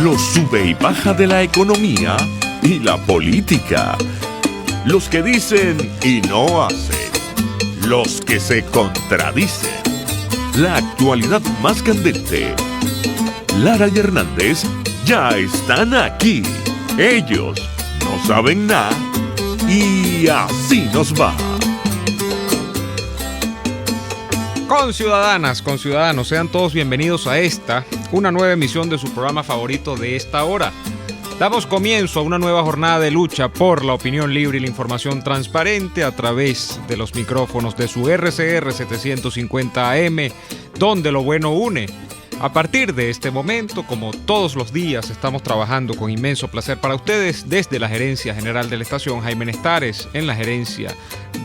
Los sube y baja de la economía y la política. Los que dicen y no hacen. Los que se contradicen. La actualidad más candente. Lara y Hernández ya están aquí. Ellos no saben nada y así nos va. Conciudadanas, conciudadanos, sean todos bienvenidos a una nueva emisión de su programa favorito de esta hora. Damos comienzo a una nueva jornada de lucha por la opinión libre y la información transparente a través de los micrófonos de su RCR 750 AM, donde lo bueno une. A partir de este momento, como todos los días, estamos trabajando con inmenso placer para ustedes desde la Gerencia General de la Estación, Jaime Nestares, en la Gerencia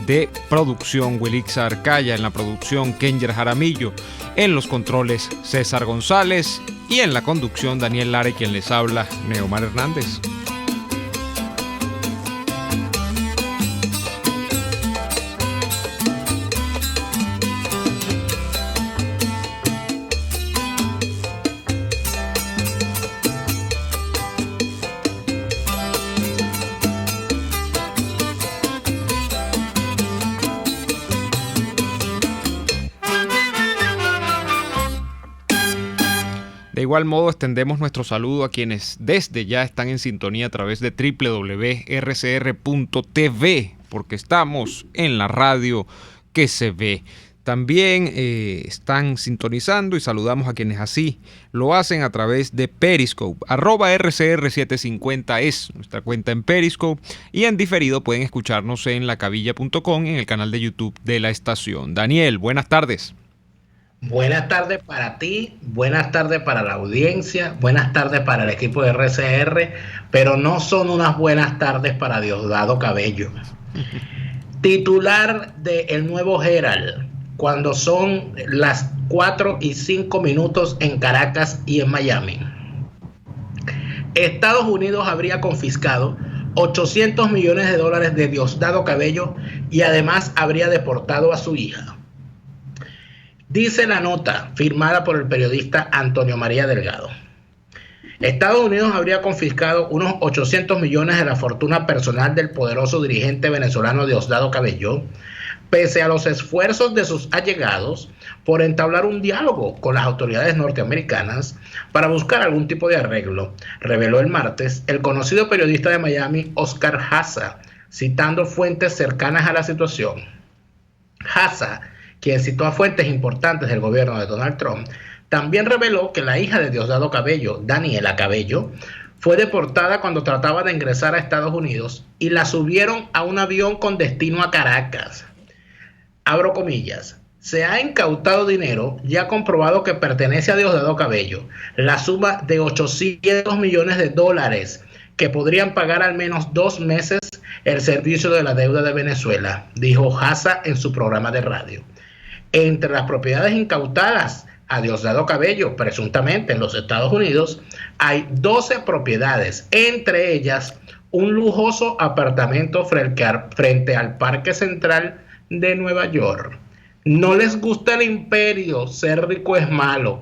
de Producción, Welixa Arcaya, en la producción, Kenger Jaramillo, en los controles, César González, y en la conducción, Daniel Lara, quien les habla, Neomar Hernández. De igual modo, extendemos nuestro saludo a quienes desde ya están en sintonía a través de www.rcr.tv, porque estamos en la radio que se ve. También están sintonizando y saludamos a quienes así lo hacen a través de Periscope. @RCR750 es nuestra cuenta en Periscope, y en diferido pueden escucharnos en lacavilla.com, en el canal de YouTube de la estación. Daniel, buenas tardes. Buenas tardes para ti, buenas tardes para la audiencia, buenas tardes para el equipo de RCR, pero no son unas buenas tardes para Diosdado Cabello. Titular de El Nuevo Herald, cuando son las 4:05 en Caracas y en Miami. Estados Unidos habría confiscado $800 millones de Diosdado Cabello y además habría deportado a su hija. Dice la nota firmada por el periodista Antonio María Delgado. Estados Unidos habría confiscado unos 800 millones de la fortuna personal del poderoso dirigente venezolano Diosdado Cabello, pese a los esfuerzos de sus allegados por entablar un diálogo con las autoridades norteamericanas para buscar algún tipo de arreglo, reveló el martes el conocido periodista de Miami, Oscar Haza, citando fuentes cercanas a la situación. Haza, quien citó a fuentes importantes del gobierno de Donald Trump, también reveló que la hija de Diosdado Cabello, Daniela Cabello, fue deportada cuando trataba de ingresar a Estados Unidos y la subieron a un avión con destino a Caracas. Abro comillas. Se ha incautado dinero ya comprobado que pertenece a Diosdado Cabello, la suma de $800 millones que podrían pagar al menos 2 meses el servicio de la deuda de Venezuela, dijo Haza en su programa de radio. Entre las propiedades incautadas a Diosdado Cabello, presuntamente en los Estados Unidos, hay 12 propiedades, entre ellas un lujoso apartamento frente al Parque Central de Nueva York. No les gusta el imperio, ser rico es malo,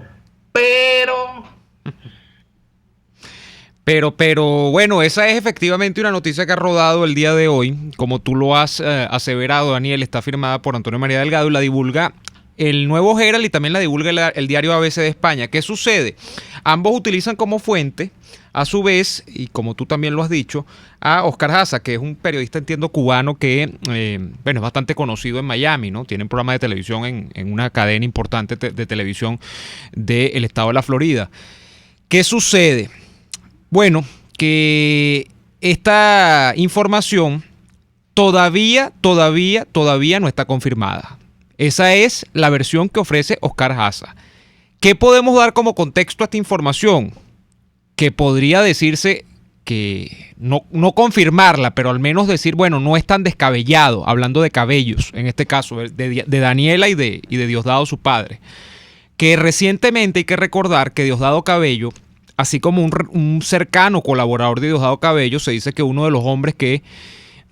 Pero bueno, esa es efectivamente una noticia que ha rodado el día de hoy. Como tú lo has aseverado, Daniel, está firmada por Antonio María Delgado y la divulga el Nuevo Herald y también la divulga el diario ABC de España. ¿Qué sucede? Ambos utilizan como fuente, a su vez, y como tú también lo has dicho, a Oscar Haza, que es un periodista, entiendo, cubano que es bastante conocido en Miami, ¿no? Tiene un programa de televisión en una cadena importante de televisión del estado de la Florida. ¿Qué sucede? Bueno, que esta información todavía no está confirmada. Esa es la versión que ofrece Oscar Haza. ¿Qué podemos dar como contexto a esta información? Que podría decirse que no confirmarla, pero al menos decir, bueno, no es tan descabellado, hablando de Cabellos, en este caso, de Daniela y de Diosdado, su padre. Que recientemente hay que recordar que Diosdado Cabello, así como un cercano colaborador de Diosdado Cabello, se dice que uno de los hombres que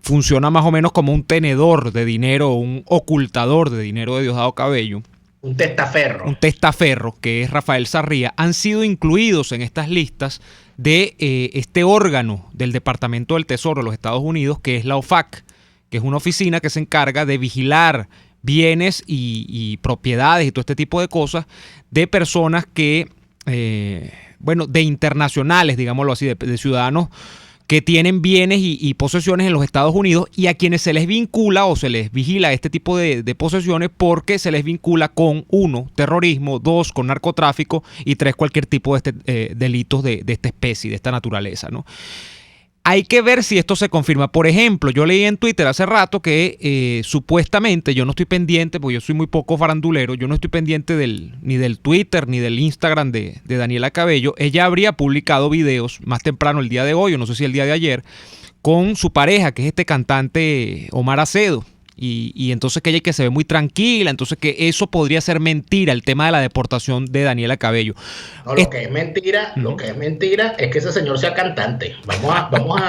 funciona más o menos como un tenedor de dinero, un ocultador de dinero de Diosdado Cabello, Un testaferro. Un testaferro, que es Rafael Sarria, han sido incluidos en estas listas de este órgano del Departamento del Tesoro de los Estados Unidos, que es la OFAC, que es una oficina que se encarga de vigilar bienes y propiedades y todo este tipo de cosas de personas que, de internacionales, digámoslo así, de ciudadanos que tienen bienes y posesiones en los Estados Unidos, y a quienes se les vincula o se les vigila este tipo de posesiones porque se les vincula con 1, terrorismo, 2, con narcotráfico y 3, cualquier tipo de delitos de esta especie, de esta naturaleza, ¿no? Hay que ver si esto se confirma. Por ejemplo, yo leí en Twitter hace rato que supuestamente, yo no estoy pendiente, porque yo soy muy poco farandulero, yo no estoy pendiente ni del Twitter ni del Instagram de Daniela Cabello. Ella habría publicado videos más temprano el día de hoy, o no sé si el día de ayer, con su pareja, que es este cantante Omar Acedo. Y entonces que ella se ve muy tranquila, entonces que eso podría ser mentira, el tema de la deportación de Daniela Cabello. No, lo que es mentira es que ese señor sea cantante. Vamos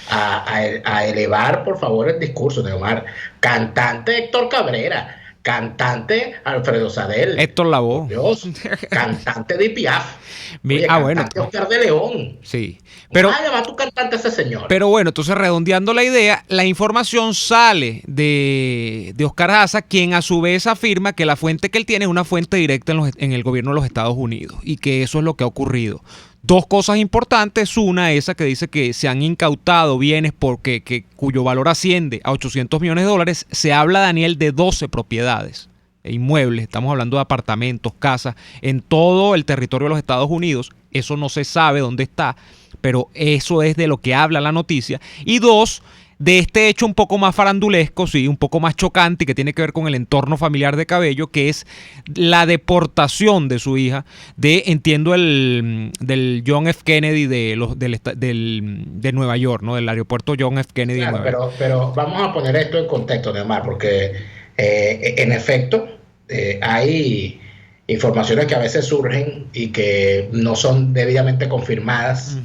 a elevar, por favor, el discurso de Omar. Cantante Héctor Cabrera, cantante Alfredo Sadel, Héctor Lavoe, Dios, cantante de Piaf. Oye, cantante Oscar de León. Sí. Pero, además tú cantante ese señor. Pero bueno, entonces redondeando la idea, la información sale de Oscar Haza, quien a su vez afirma que la fuente que él tiene es una fuente directa en el gobierno de los Estados Unidos y que eso es lo que ha ocurrido. 2 cosas importantes. Una, esa que dice que se han incautado bienes cuyo valor asciende a $800 millones. Se habla, Daniel, de 12 propiedades e inmuebles. Estamos hablando de apartamentos, casas, en todo el territorio de los Estados Unidos. Eso no se sabe dónde está, pero eso es de lo que habla la noticia. Y 2, de este hecho un poco más farandulesco, sí, un poco más chocante, y que tiene que ver con el entorno familiar de Cabello, que es la deportación de su hija, del John F. Kennedy de Nueva York, ¿no? Del aeropuerto John F. Kennedy. Claro, de Nueva York. Pero vamos a poner esto en contexto, Neomar, porque en efecto hay informaciones que a veces surgen y que no son debidamente confirmadas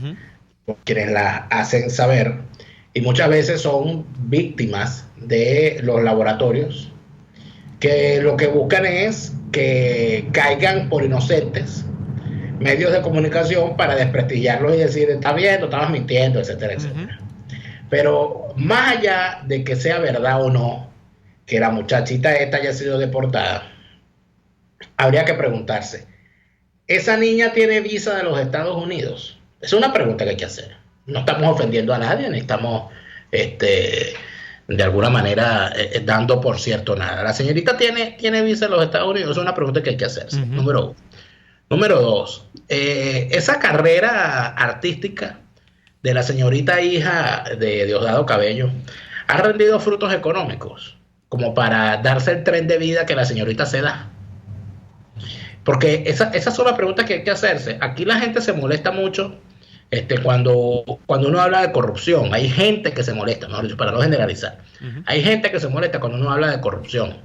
por quienes las hacen saber, y muchas veces son víctimas de los laboratorios que lo que buscan es que caigan por inocentes medios de comunicación para desprestigiarlos y decir, está bien, no estabas mintiendo, etcétera, etcétera. Pero más allá de que sea verdad o no que la muchachita esta haya sido deportada, habría que preguntarse, ¿esa niña tiene visa de los Estados Unidos? Es una pregunta que hay que hacer. No estamos ofendiendo a nadie, ni estamos de alguna manera dando por cierto nada. ¿La señorita tiene visa de los Estados Unidos? Es una pregunta que hay que hacerse, número 1. Número 2, esa carrera artística de la señorita hija de Diosdado Cabello ha rendido frutos económicos como para darse el tren de vida que la señorita se da. Porque esas son las preguntas que hay que hacerse. Aquí la gente se molesta mucho cuando uno habla de corrupción. Hay gente que se molesta, mejor dicho, para no generalizar. Hay gente que se molesta cuando uno habla de corrupción.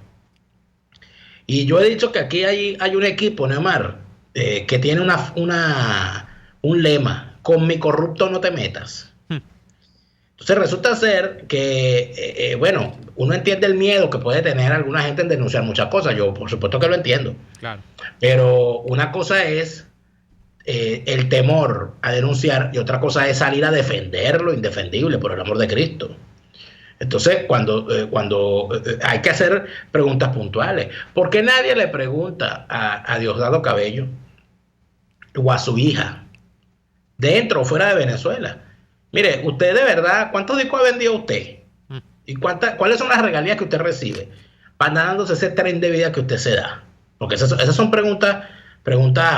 Y yo he dicho que aquí hay un equipo, Neomar, que tiene un lema: con mi corrupto no te metas. Entonces resulta ser que, uno entiende el miedo que puede tener alguna gente en denunciar muchas cosas. Yo por supuesto que lo entiendo. Claro. Pero una cosa es el temor a denunciar y otra cosa es salir a defender lo indefendible, por el amor de Cristo. Entonces, cuando hay que hacer preguntas puntuales, ¿por qué nadie le pregunta a Diosdado Cabello o a su hija, dentro o fuera de Venezuela? Mire, usted de verdad, ¿cuántos discos ha vendido usted? ¿Y cuáles son las regalías que usted recibe? Para dándose ese tren de vida que usted se da. Porque esas son preguntas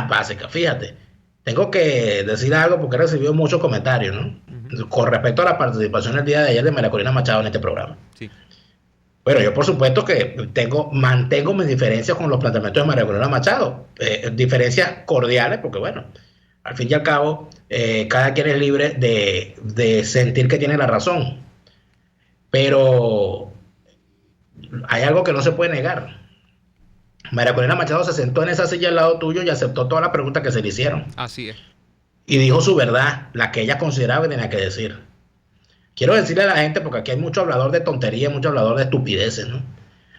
básicas. Fíjate, tengo que decir algo porque he recibido muchos comentarios, ¿no? Con respecto a la participación el día de ayer de María Corina Machado en este programa. Sí. Bueno, yo por supuesto que mantengo mis diferencias con los planteamientos de María Corina Machado. Diferencias cordiales, porque bueno, al fin y al cabo, cada quien es libre de sentir que tiene la razón. Pero hay algo que no se puede negar. María Corina Machado se sentó en esa silla al lado tuyo y aceptó todas las preguntas que se le hicieron. Así es. Y dijo su verdad, la que ella consideraba que tenía que decir. Quiero decirle a la gente, porque aquí hay mucho hablador de tonterías, mucho hablador de estupideces, ¿no?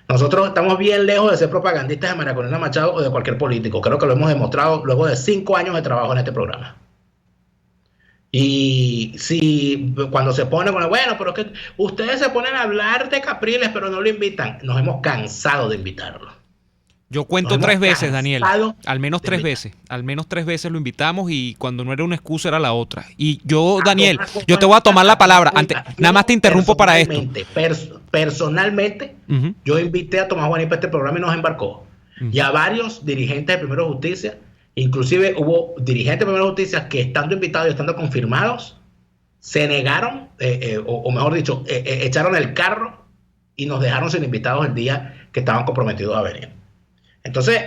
Nosotros estamos bien lejos de ser propagandistas de María Corina Machado o de cualquier político. Creo que lo hemos demostrado luego de 5 años de trabajo en este programa. Y si cuando se pone con bueno, pero es que ustedes se ponen a hablar de Capriles, pero no lo invitan, nos hemos cansado de invitarlo. Yo cuento 3 veces, Daniel. Al menos 3 veces. Al menos 3 veces lo invitamos y cuando no era una excusa era la otra. Y yo, Daniel, yo te voy a tomar la palabra. Nada más te interrumpo para esto. Personalmente, yo invité a Tomás Juaní para este programa y nos embarcó. Y a varios dirigentes de Primero Justicia, inclusive hubo dirigentes de Primero Justicia que estando invitados y estando confirmados, se negaron, o mejor dicho, echaron el carro y nos dejaron sin invitados el día que estaban comprometidos a venir. Entonces,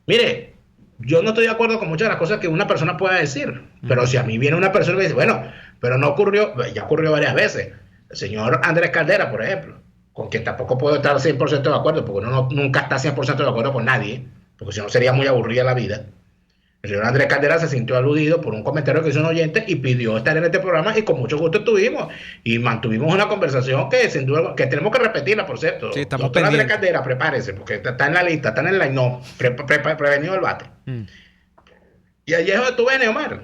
mire, yo no estoy de acuerdo con muchas de las cosas que una persona pueda decir, pero si a mí viene una persona y dice, bueno, pero no ocurrió, ya ocurrió varias veces. El señor Andrés Caldera, por ejemplo, con quien tampoco puedo estar 100% de acuerdo, porque uno nunca está 100% de acuerdo con nadie, porque si no sería muy aburrida la vida. El señor Andrés Caldera se sintió aludido por un comentario que hizo un oyente y pidió estar en este programa y con mucho gusto estuvimos y mantuvimos una conversación que sin duda que tenemos que repetirla, por cierto. Sí, estamos doctor Andrés pendientes. Caldera, prepárese porque está en la lista, está en el line, prevenido el bate. Y allí es donde tú ves, Neomar,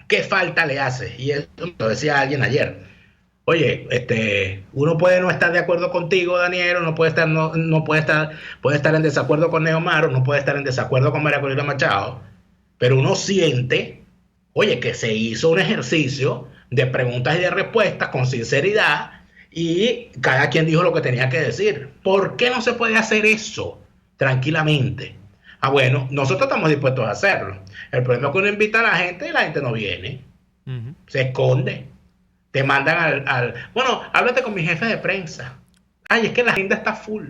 ¿qué falta le hace? Y eso lo decía alguien ayer. Oye, uno puede no estar de acuerdo contigo, Daniel, uno puede estar en desacuerdo con Neomar, uno puede estar en desacuerdo con María Corina Machado, pero uno siente, oye, que se hizo un ejercicio de preguntas y de respuestas con sinceridad y cada quien dijo lo que tenía que decir. ¿Por qué no se puede hacer eso tranquilamente? Bueno, nosotros estamos dispuestos a hacerlo. El problema es que uno invita a la gente y la gente no viene. Se esconde. Te mandan bueno, háblate con mi jefe de prensa. Ay, es que la agenda está full.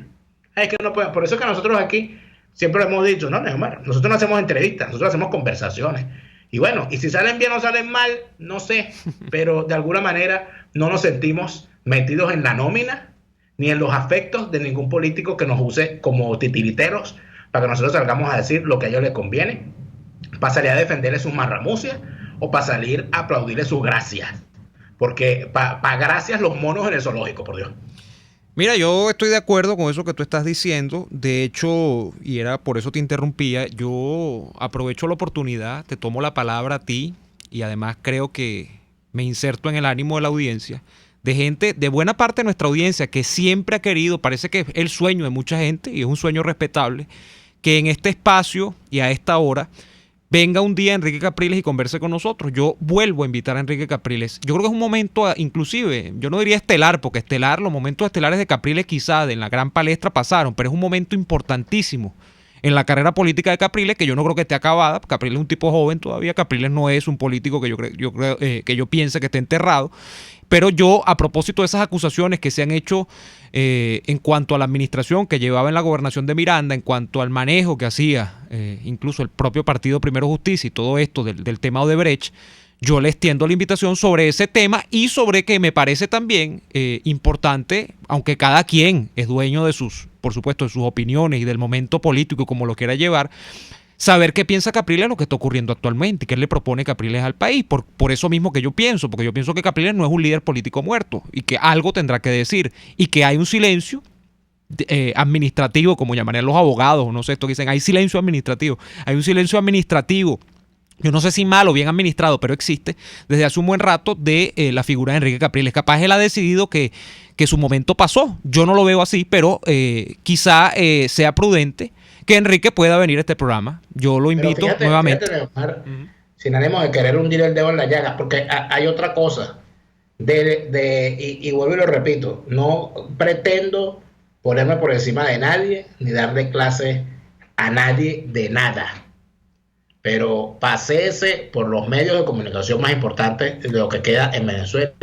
Ay, es que no puede. Por eso es que nosotros aquí siempre hemos dicho, no, Neomar, nosotros no hacemos entrevistas, nosotros hacemos conversaciones. Y bueno, y si salen bien o salen mal, no sé, pero de alguna manera no nos sentimos metidos en la nómina ni en los afectos de ningún político que nos use como titiriteros para que nosotros salgamos a decir lo que a ellos les conviene, para salir a defenderle sus marramucias o para salir a aplaudirle sus gracias. Porque para gracias los monos en el zoológico, por Dios. Mira, yo estoy de acuerdo con eso que tú estás diciendo. De hecho, y era por eso te interrumpía, yo aprovecho la oportunidad, te tomo la palabra a ti y además creo que me inserto en el ánimo de la audiencia, de gente, de buena parte de nuestra audiencia que siempre ha querido, parece que es el sueño de mucha gente y es un sueño respetable, que en este espacio y a esta hora venga un día Enrique Capriles y converse con nosotros. Yo vuelvo a invitar a Enrique Capriles. Yo creo que es un momento, inclusive, yo no diría estelar, porque los momentos estelares de Capriles quizá en la gran palestra pasaron, pero es un momento importantísimo en la carrera política de Capriles, que yo no creo que esté acabada. Capriles es un tipo joven todavía, Capriles no es un político que yo piense que esté enterrado. Pero yo, a propósito de esas acusaciones que se han hecho en cuanto a la administración que llevaba en la gobernación de Miranda, en cuanto al manejo que hacía incluso el propio partido Primero Justicia y todo esto del tema Odebrecht, yo le extiendo la invitación sobre ese tema y sobre que me parece también importante, aunque cada quien es dueño de por supuesto, de sus opiniones y del momento político como lo quiera llevar, saber qué piensa Capriles de lo que está ocurriendo actualmente y qué le propone Capriles al país. Por eso mismo que yo pienso, porque yo pienso que Capriles no es un líder político muerto y que algo tendrá que decir y que hay un silencio administrativo, como llamarían los abogados, o no sé, esto que dicen, hay silencio administrativo. Hay un silencio administrativo, yo no sé si mal o bien administrado, pero existe desde hace un buen rato de la figura de Enrique Capriles. Capaz él ha decidido que su momento pasó. Yo no lo veo así, pero quizá sea prudente que Enrique pueda venir a este programa. Yo lo invito nuevamente. Fíjate, Leonardo, sin ánimo de querer hundir el dedo en la llaga, porque hay otra cosa. Y vuelvo y lo repito, no pretendo ponerme por encima de nadie, ni darle clase a nadie de nada. Pero paséese por los medios de comunicación más importantes de lo que queda en Venezuela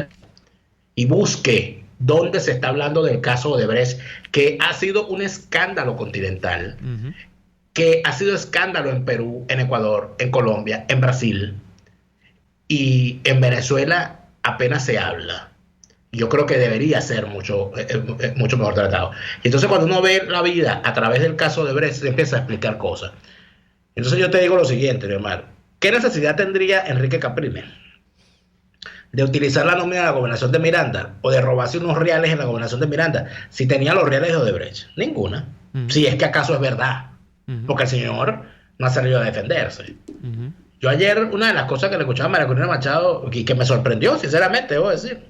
y busque dónde se está hablando del caso Odebrecht, que ha sido un escándalo continental, que ha sido escándalo en Perú, en Ecuador, en Colombia, en Brasil, y en Venezuela apenas se habla. Yo creo que debería ser mucho mejor tratado. Y entonces cuando uno ve la vida a través del caso Odebrecht, se empieza a explicar cosas. Entonces yo te digo lo siguiente, Leomar, ¿qué necesidad tendría Enrique Capriles de utilizar la nómina de la gobernación de Miranda o de robarse unos reales en la gobernación de Miranda si tenía los reales de Odebrecht? Ninguna. Si es que acaso es verdad. Porque el señor no ha salido a defenderse. Yo ayer, una de las cosas que le escuchaba a María Corina Machado y que me sorprendió, sinceramente, debo decir,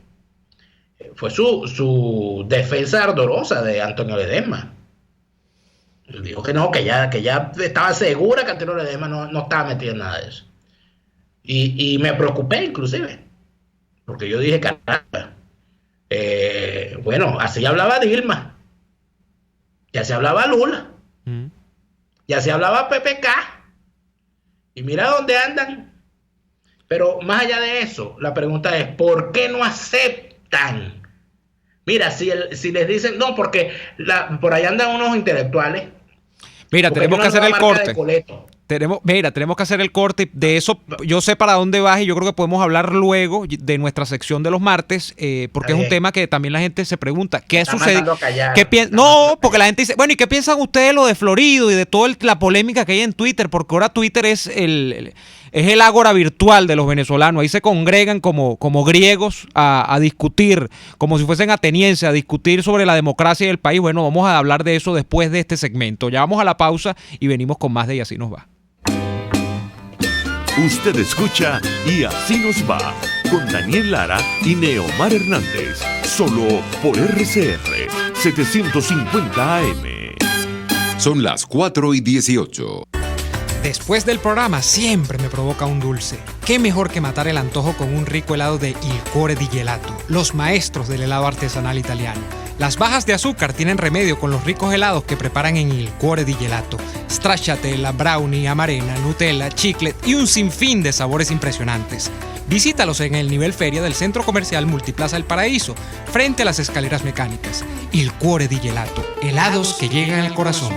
fue su defensa ardorosa de Antonio Ledesma. Dijo que no, que ya estaba segura que Antonio Ledesma no estaba metido en nada de eso. Y me preocupé inclusive, porque yo dije, caramba, bueno, así hablaba Dilma, y así hablaba Lula, y así hablaba PPK, y mira dónde andan. Pero más allá de eso, la pregunta es, ¿por qué no aceptan? Mira, si les dicen, no, porque por ahí andan unos intelectuales. Mira, tenemos que hacer el corte. Tenemos que hacer el corte. De eso yo sé para dónde vas y yo creo que podemos hablar luego de nuestra sección de los martes, porque es un tema que también la gente se pregunta. ¿Qué sucede? No, porque la gente dice, bueno, ¿y qué piensan ustedes de lo de Florido y de toda la polémica que hay en Twitter? Porque ahora Twitter es el ágora virtual de los venezolanos. Ahí se congregan como griegos a discutir, como si fuesen atenienses, a discutir sobre la democracia del país. Bueno, vamos a hablar de eso después de este segmento. Ya vamos a la pausa y venimos con más de Y Así Nos Va. Usted escucha Y Así Nos Va con Daniel Lara y Neomar Hernández, solo por RCR 750 AM. Son las 4:18. Después del programa siempre me provoca un dulce. ¿Qué mejor que matar el antojo con un rico helado de Il Cuore di Gelato, los maestros del helado artesanal italiano? Las bajas de azúcar tienen remedio con los ricos helados que preparan en Il Cuore di Gelato. Stracciatella, brownie, amarena, Nutella, chiclet y un sinfín de sabores impresionantes. Visítalos en el nivel feria del Centro Comercial Multiplaza El Paraíso, frente a las escaleras mecánicas. Il Cuore di Gelato, helados que llegan al corazón.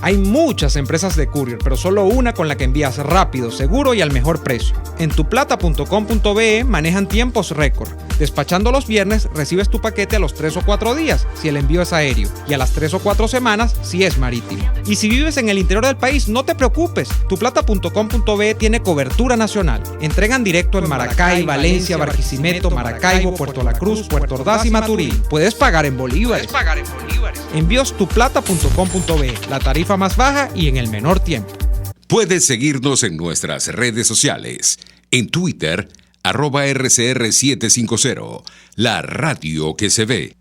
Hay muchas empresas de courier, pero solo una con la que envías rápido, seguro y al mejor precio. En tuplata.com.be manejan tiempos récord. Despachando los viernes, recibes tu paquete a los 3 o 4 días, si el envío es aéreo, y a las 3 o 4 semanas, si es marítimo. Y si vives en el interior del país, no te preocupes. Tuplata.com.be tiene cobertura nacional. Entregan directo en Maracay, Valencia, Barquisimeto, Maracaibo, Puerto La Cruz, Puerto Ordaz y Maturín. Puedes pagar en bolívares. Envíos tuplata.com.be, la tarifa más baja y en el menor tiempo. Puedes seguirnos en nuestras redes sociales. En Twitter, @RCR750, la radio que se ve.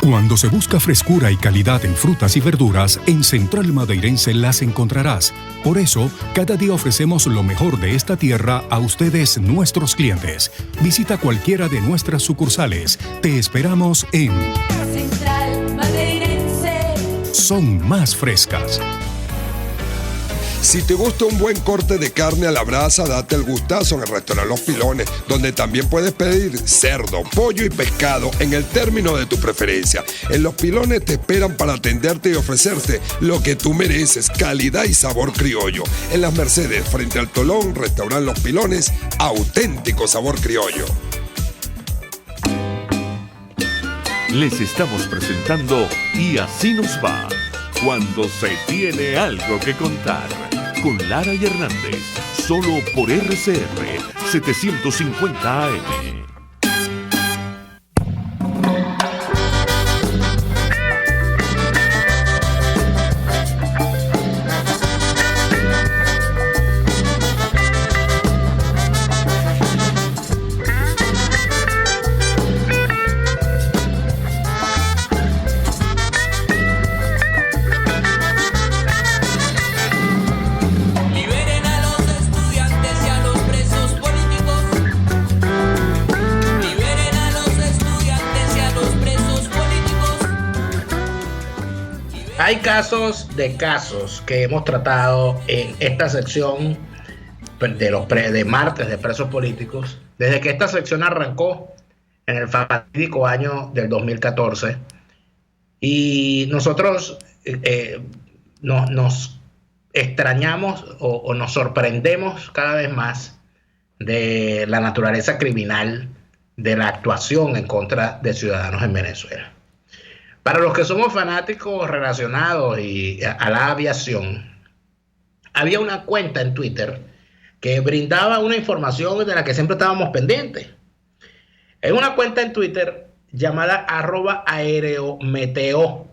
Cuando se busca frescura y calidad en frutas y verduras, en Central Madeirense las encontrarás. Por eso, cada día ofrecemos lo mejor de esta tierra a ustedes, nuestros clientes. Visita cualquiera de nuestras sucursales. Te esperamos en Central Madeirense. Son más frescas. Si te gusta un buen corte de carne a la brasa, date el gustazo en el restaurante Los Pilones, donde también puedes pedir cerdo, pollo y pescado en el término de tu preferencia. En Los Pilones te esperan para atenderte y ofrecerte lo que tú mereces, calidad y sabor criollo. En Las Mercedes, frente al Tolón, restaurante Los Pilones, auténtico sabor criollo. Les estamos presentando Y Así Nos Va, cuando se tiene algo que contar, con Lara y Hernández, solo por RCR 750 AM. Hay casos que hemos tratado en esta sección de martes de presos políticos, desde que esta sección arrancó en el fatídico año del 2014. Y nosotros nos extrañamos o nos sorprendemos cada vez más de la naturaleza criminal de la actuación en contra de ciudadanos en Venezuela. Para los que somos fanáticos relacionados a la aviación, había una cuenta en Twitter que brindaba una información de la que siempre estábamos pendientes. En una cuenta en Twitter llamada @aerometeo.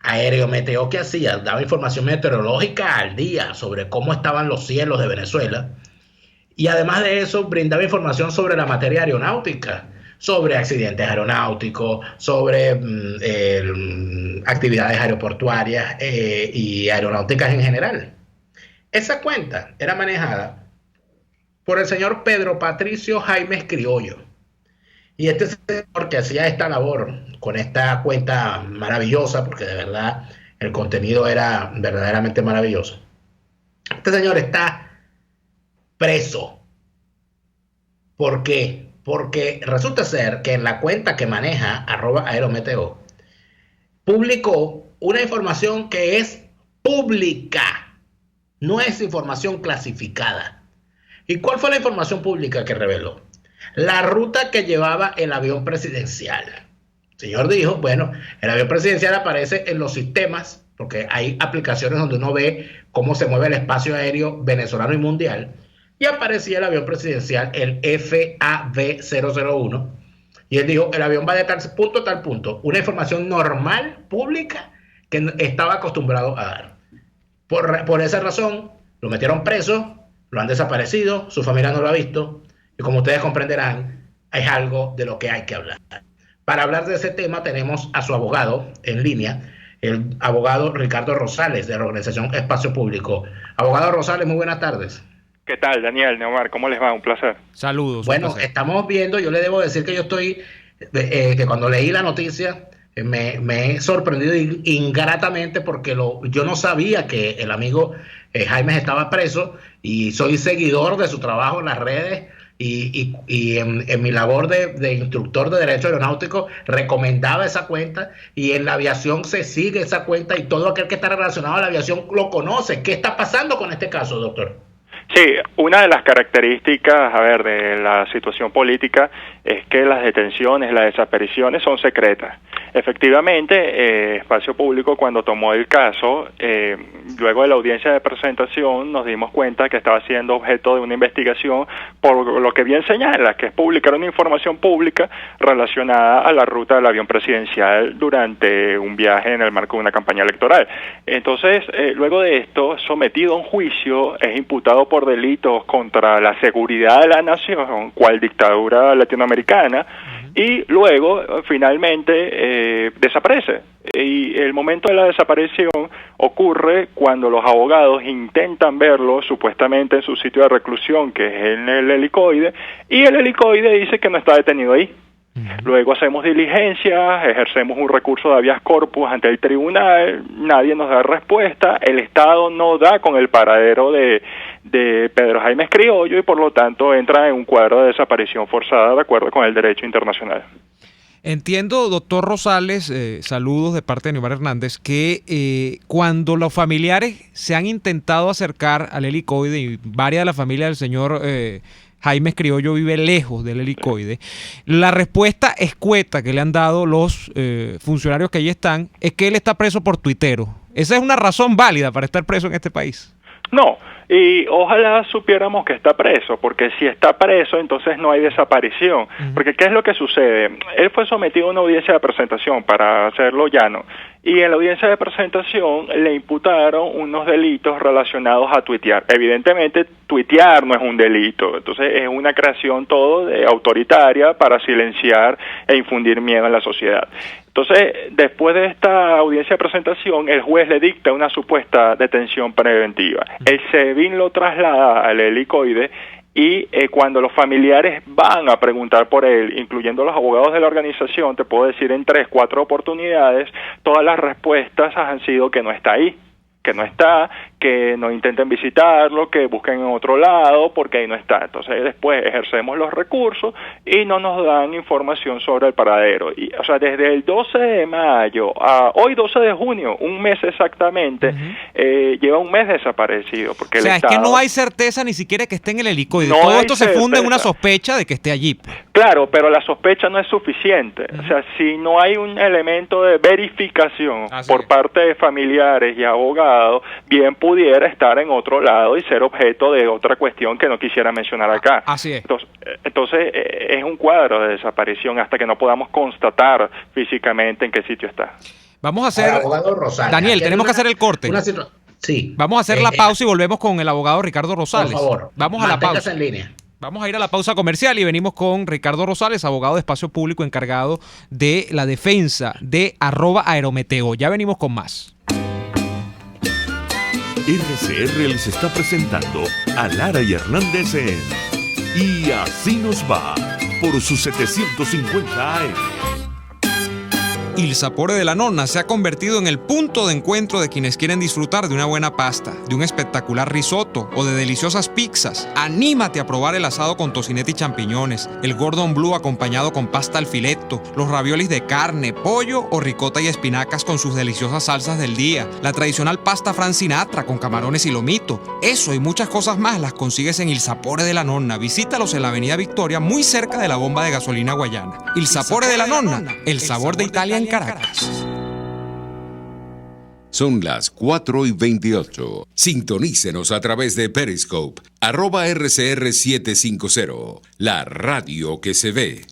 Aerometeo, ¿qué hacía? Daba información meteorológica al día sobre cómo estaban los cielos de Venezuela. Y además de eso, brindaba información sobre la materia aeronáutica, sobre accidentes aeronáuticos, sobre actividades aeroportuarias y aeronáuticas en general. Esa cuenta era manejada por el señor Pedro Patricio Jaimes Criollo. Y este señor que hacía esta labor con esta cuenta maravillosa, porque de verdad el contenido era verdaderamente maravilloso. Este señor está preso. ¿Por qué? Porque resulta ser que en la cuenta que maneja @aerometeo publicó una información que es pública, no es información clasificada. ¿Y cuál fue la información pública que reveló? La ruta que llevaba el avión presidencial. El señor dijo, bueno, el avión presidencial aparece en los sistemas, porque hay aplicaciones donde uno ve cómo se mueve el espacio aéreo venezolano y mundial, y aparecía el avión presidencial, el FAV-001, y él dijo, el avión va de tal punto a tal punto, una información normal, pública, que estaba acostumbrado a dar. Por esa razón, lo metieron preso, lo han desaparecido, su familia no lo ha visto, y como ustedes comprenderán, es algo de lo que hay que hablar. Para hablar de ese tema tenemos a su abogado en línea, el abogado Ricardo Rosales, de la organización Espacio Público. Abogado Rosales, muy buenas tardes. ¿Qué tal, Daniel, Neomar? ¿Cómo les va? Un placer. Saludos. Bueno, estamos viendo, yo le debo decir que yo estoy, que cuando leí la noticia, me he sorprendido ingratamente porque yo no sabía que el amigo Jaimes estaba preso, y soy seguidor de su trabajo en las redes y en mi labor de instructor de Derecho Aeronáutico recomendaba esa cuenta, y en la aviación se sigue esa cuenta y todo aquel que está relacionado a la aviación lo conoce. ¿Qué está pasando con este caso, doctor? Sí, una de las características, de la situación política es que las detenciones, las desapariciones son secretas. Efectivamente, Espacio Público, cuando tomó el caso, luego de la audiencia de presentación, nos dimos cuenta que estaba siendo objeto de una investigación por lo que bien señala, que es publicar una información pública relacionada a la ruta del avión presidencial durante un viaje en el marco de una campaña electoral. Entonces, luego de esto, sometido a un juicio, es imputado por delitos contra la seguridad de la nación, cual dictadura latinoamericana, y luego finalmente desaparece. Y el momento de la desaparición ocurre cuando los abogados intentan verlo supuestamente en su sitio de reclusión, que es en el helicoide, y el helicoide dice que no está detenido ahí. Luego hacemos diligencias, ejercemos un recurso de habeas corpus ante el tribunal, nadie nos da respuesta, el Estado no da con el paradero de Pedro Jaimes Criollo, y por lo tanto entra en un cuadro de desaparición forzada de acuerdo con el derecho internacional. Entiendo, doctor Rosales, saludos de parte de Neomar Hernández, que cuando los familiares se han intentado acercar al helicoide, y varias de la familia del señor Jaimes Criollo vive lejos del helicoide, la respuesta escueta que le han dado los funcionarios que allí están es que él está preso por tuitero. ¿Esa es una razón válida para estar preso en este país? No, y ojalá supiéramos que está preso, porque si está preso, entonces no hay desaparición. Porque ¿qué es lo que sucede? Él fue sometido a una audiencia de presentación, para hacerlo llano, y en la audiencia de presentación le imputaron unos delitos relacionados a tuitear. Evidentemente, tuitear no es un delito, entonces es una creación todo de autoritaria para silenciar e infundir miedo en la sociedad. Entonces, después de esta audiencia de presentación, el juez le dicta una supuesta detención preventiva. El SEBIN lo traslada al helicoide, y cuando los familiares van a preguntar por él, incluyendo los abogados de la organización, te puedo decir en 3, 4 oportunidades, todas las respuestas han sido que no está ahí, que no está, que no intenten visitarlo, que busquen en otro lado, porque ahí no está. Entonces después ejercemos los recursos y no nos dan información sobre el paradero. Y, o sea, desde el 12 de mayo a hoy 12 de junio, un mes exactamente, lleva un mes desaparecido. Porque o sea, es que no hay certeza ni siquiera que esté en el helicoide. No todo esto se certeza. funde en una sospecha de que esté allí. Claro, pero la sospecha no es suficiente. O sea, si no hay un elemento de verificación por parte de familiares y abogados, bien pudo pudiera estar en otro lado y ser objeto de otra cuestión que no quisiera mencionar acá. Así es. Entonces es un cuadro de desaparición hasta que no podamos constatar físicamente en qué sitio está. Vamos a hacer... Abogado Rosales, Daniel, tenemos que hacer el corte. Sí. Vamos a hacer la pausa y volvemos con el abogado Ricardo Rosales. Por favor, vamos a la pausa. En línea. Vamos a ir a la pausa comercial y venimos con Ricardo Rosales, abogado de espacio público encargado de la defensa de @aerometeo. Ya venimos con más. RCR les está presentando a Lara y Hernández en Y Así Nos Va por sus 750 AM. Il Sapore de la Nonna se ha convertido en el punto de encuentro de quienes quieren disfrutar de una buena pasta, de un espectacular risotto o de deliciosas pizzas. Anímate a probar el asado con tocineta y champiñones, el Gordon Bleu acompañado con pasta al filetto, los raviolis de carne, pollo o ricota y espinacas con sus deliciosas salsas del día, la tradicional pasta Frank Sinatra con camarones y lomito. Eso y muchas cosas más las consigues en Il Sapore de la Nonna. Visítalos en la Avenida Victoria, muy cerca de la bomba de gasolina Guayana. Il Sapore de la Nonna, el sabor de Italia en Caracas. Son las 4:28. Sintonícenos a través de Periscope, @RCR750, la radio que se ve.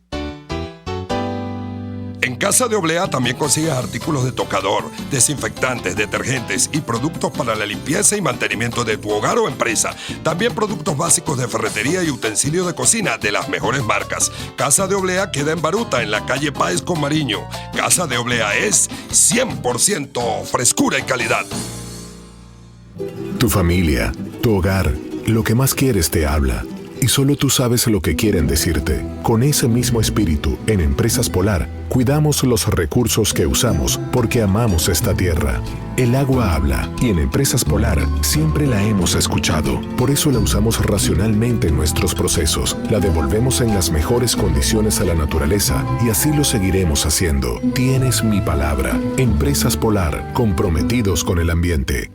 En Casa de Oblea también consigues artículos de tocador, desinfectantes, detergentes y productos para la limpieza y mantenimiento de tu hogar o empresa. También productos básicos de ferretería y utensilios de cocina de las mejores marcas. Casa de Oblea queda en Baruta, en la calle Páez con Mariño. Casa de Oblea es 100% frescura y calidad. Tu familia, tu hogar, lo que más quieres te habla. Y solo tú sabes lo que quieren decirte. Con ese mismo espíritu, en Empresas Polar, cuidamos los recursos que usamos porque amamos esta tierra. El agua habla y en Empresas Polar siempre la hemos escuchado. Por eso la usamos racionalmente en nuestros procesos. La devolvemos en las mejores condiciones a la naturaleza y así lo seguiremos haciendo. Tienes mi palabra. Empresas Polar, comprometidos con el ambiente.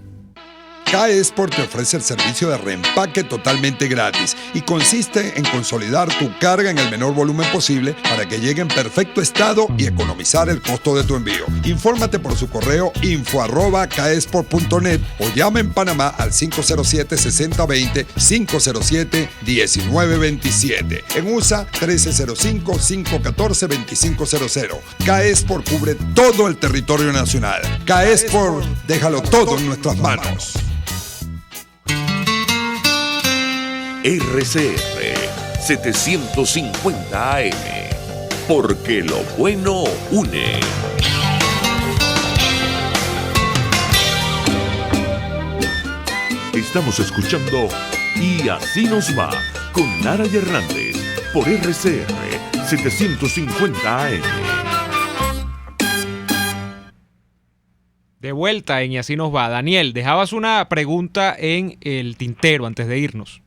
K-Export te ofrece el servicio de reempaque totalmente gratis y consiste en consolidar tu carga en el menor volumen posible para que llegue en perfecto estado y economizar el costo de tu envío. Infórmate por su correo info@kexport.net o llama en Panamá al 507-6020, 507-1927. En USA 1305-514-2500. K-Export cubre todo el territorio nacional. K-Export, déjalo todo en nuestras manos. RCR 750 AM, porque lo bueno une. Estamos escuchando Y Así Nos Va con Lara y Hernández por RCR 750 AM. De vuelta en Y Así Nos Va. Daniel, dejabas una pregunta en el tintero antes de irnos.